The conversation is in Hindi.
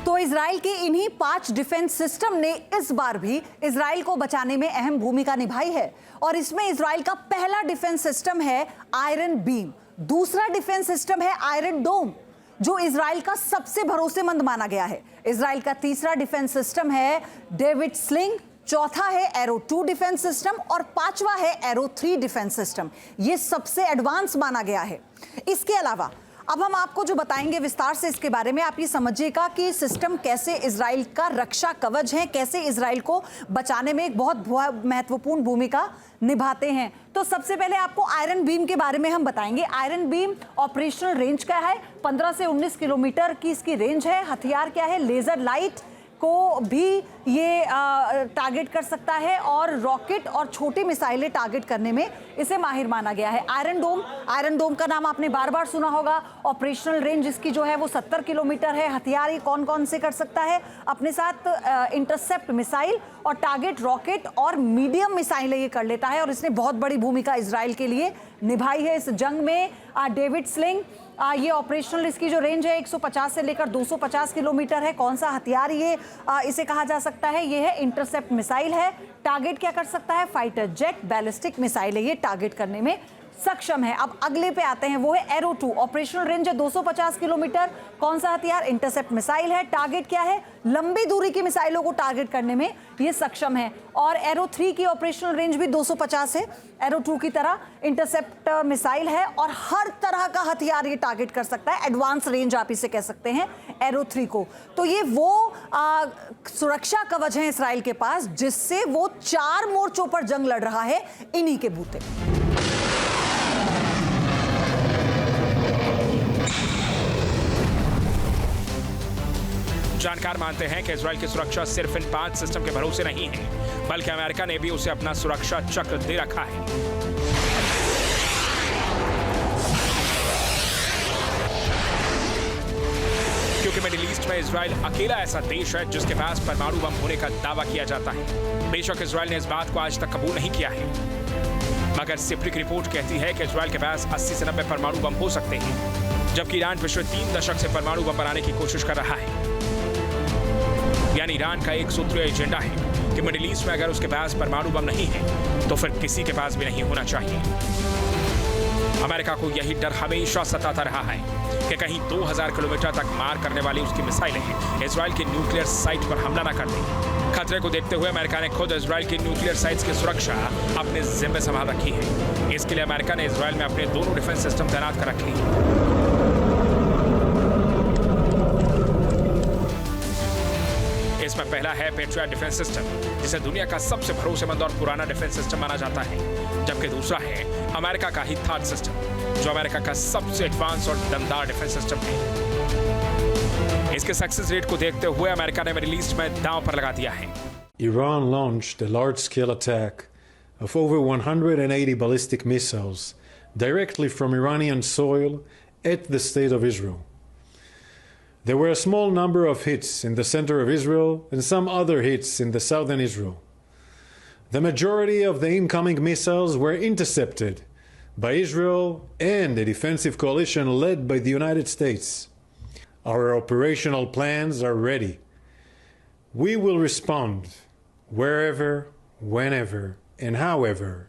तो इजराइल के इन्हीं 5 डिफेंस सिस्टम ने इस बार भी इजराइल को बचाने में अहम भूमिका निभाई है। और इसमें इजराइल का पहला डिफेंस सिस्टम है आयरन बीम, दूसरा डिफेंस सिस्टम है आयरन डोम, जो इजराइल का सबसे भरोसेमंद माना गया है। इजराइल का तीसरा डिफेंस सिस्टम है डेविड स्लिंग, चौथा है एरो 2 डिफेंस सिस्टम और पांचवा है एरो 3 डिफेंस सिस्टम। ये सबसे एडवांस माना गया है। इसके अलावा अब हम आपको जो बताएंगे विस्तार से इसके बारे में, आप ये समझिएगा कि सिस्टम कैसे इजराइल का रक्षा कवच है, कैसे इजराइल को बचाने में एक बहुत महत्वपूर्ण भूमिका निभाते हैं। तो सबसे पहले आपको आयरन बीम के बारे में हम बताएंगे। आयरन बीम ऑपरेशनल रेंज क्या है? 15 से 19 किलोमीटर की इसकी रेंज है। हथियार क्या है? लेजर लाइट को भी ये टारगेट कर सकता है और रॉकेट और छोटी मिसाइलें टारगेट करने में इसे माहिर माना गया है। आयरन डोम का नाम आपने बार बार सुना होगा। ऑपरेशनल रेंज इसकी जो है वो 70 किलोमीटर है। हथियार ये कौन कौन से कर सकता है? अपने साथ इंटरसेप्ट मिसाइल और टारगेट रॉकेट और मीडियम मिसाइलें ये कर लेता है और इसने बहुत बड़ी भूमिका इजराइल के लिए निभाई है इस जंग में। डेविड स्लिंग, ये ऑपरेशनल इसकी जो रेंज है 150 से लेकर 250 किलोमीटर है। कौन सा हथियार ये इसे कहा जा सकता है? ये है इंटरसेप्ट मिसाइल है। टारगेट क्या कर सकता है? फाइटर जेट, बैलिस्टिक मिसाइल है ये टारगेट करने में सक्षम है। अब अगले पे आते हैं, वो है एरो 2। ऑपरेशनल रेंज है 250 किलोमीटर। कौन सा हथियार? इंटरसेप्ट मिसाइल है। टारगेट क्या है? लंबी दूरी की मिसाइलों को टारगेट करने में ये सक्षम है। और एरो 3 की ऑपरेशनल रेंज भी 250 है, एरो 2 की तरह इंटरसेप्ट मिसाइल है और हर तरह का हथियार ये टारगेट कर सकता है। एडवांस रेंज आप इसे कह सकते हैं एरो 3 को। तो ये वो सुरक्षा कवच है इसराइल के पास जिससे वो 4 मोर्चों पर जंग लड़ रहा है इन्हीं के बूते। जानकार मानते हैं कि इजराइल की सुरक्षा सिर्फ इन 5 सिस्टम के भरोसे नहीं है, बल्कि अमेरिका ने भी उसे अपना सुरक्षा चक्र दे रखा है। क्योंकि मिडिल ईस्ट में इजराइल अकेला ऐसा देश है जिसके पास परमाणु बम होने का दावा किया जाता है। बेशक इजराइल ने इस बात को आज तक कबूल नहीं किया है, मगर सिप्री की रिपोर्ट कहती है कि इजराइल के पास 80 से 90 परमाणु बम हो सकते हैं, जबकि ईरान पिछले 3 दशक से परमाणु बम बनाने की कोशिश कर रहा है। यानी ईरान का एक सूत्रीय एजेंडा है कि मिडिल ईस्ट में अगर उसके पास परमाणु बम नहीं है तो फिर किसी के पास भी नहीं होना चाहिए। अमेरिका को यही डर हमेशा सताता रहा है कि कहीं 2000 किलोमीटर तक मार करने वाली उसकी मिसाइलें इजराइल की न्यूक्लियर साइट पर हमला न कर दें। खतरे को देखते हुए अमेरिका ने खुद इजराइल की न्यूक्लियर साइट्स की सुरक्षा अपने जिम्मे संभाल रखी है। इसके लिए अमेरिका ने इजराइल में अपने दोनों डिफेंस सिस्टम तैनात कर रखे हैं। इसमें पहला है पेट्रियट डिफेंस सिस्टम, जिसे दुनिया का सबसे भरोसेमंद और पुराना डिफेंस सिस्टम माना जाता है, जबकि दूसरा है अमेरिका का ही थार्ड सिस्टम, जो अमेरिका का सबसे एडवांस और दमदार डिफेंस सिस्टम है। इसके सक्सेस रेट को देखते हुए अमेरिका ने मिडिल ईस्ट में दांव पर लगा दिया है। Iran launched a large-scale attack of over 180 ballistic missiles directly from Iranian soil at the state of Israel. There were a small number of hits in the center of Israel and some other hits in the southern Israel. The majority of the incoming missiles were intercepted by Israel and a defensive coalition led by the United States. Our operational plans are ready. We will respond wherever, whenever, and however